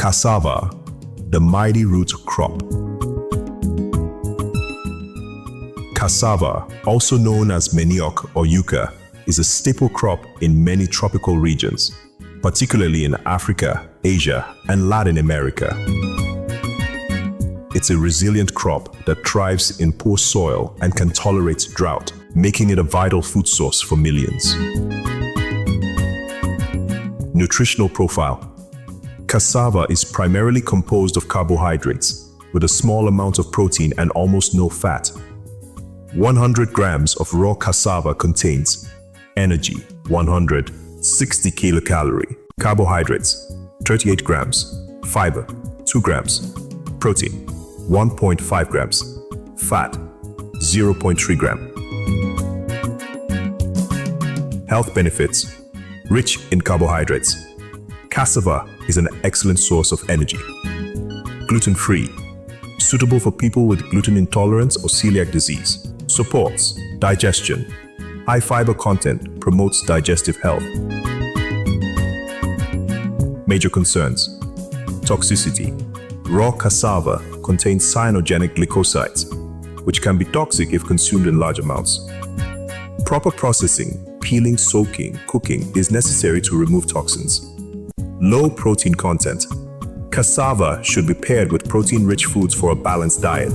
Cassava, the mighty root crop. Cassava, also known as manioc or yuca, is a staple crop in many tropical regions, particularly in Africa, Asia, and Latin America. It's a resilient crop that thrives in poor soil and can tolerate drought, making it a vital food source for millions. Nutritional profile. Cassava is primarily composed of carbohydrates, with a small amount of protein and almost no fat. 100 grams of raw cassava contains energy, 160 kilocalorie, carbohydrates, 38 grams, fiber, 2 grams, protein, 1.5 grams, fat, 0.3 gram. Health benefits. Rich in carbohydrates, cassava is an excellent source of energy. Gluten-free, suitable for people with gluten intolerance or celiac disease. Supports digestion. High fiber content promotes digestive health. Major concerns. Toxicity. Raw cassava contains cyanogenic glycosides, which can be toxic if consumed in large amounts. Proper processing, peeling, soaking, cooking is necessary to remove toxins. Low protein content. Cassava should be paired with protein-rich foods for a balanced diet.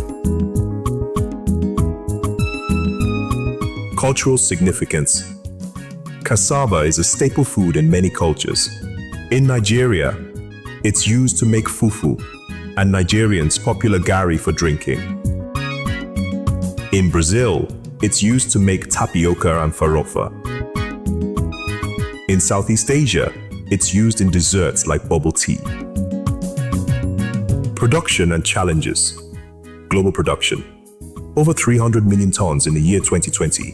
Cultural significance. Cassava is a staple food in many cultures. In Nigeria, it's used to make fufu, and Nigerians popular garri for drinking. In Brazil, it's used to make tapioca and farofa. In Southeast Asia, it's used in desserts like bubble tea. Production and challenges. Global production. Over 300 million tons in the year 2020.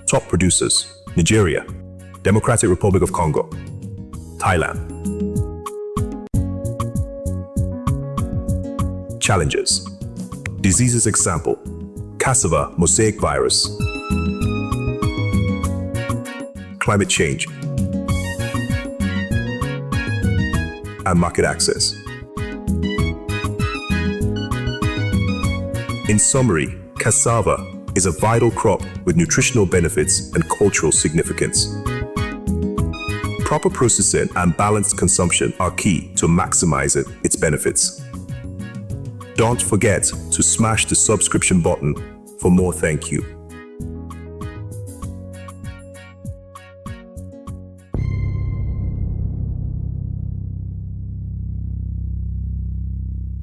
Top producers: Nigeria, Democratic Republic of Congo, Thailand. Challenges. Diseases example: cassava mosaic virus. Climate change. And market access. In summary, cassava is a vital crop with nutritional benefits and cultural significance. Proper processing and balanced consumption are key to maximizing its benefits. Don't forget to smash the subscription button for more. Thank you.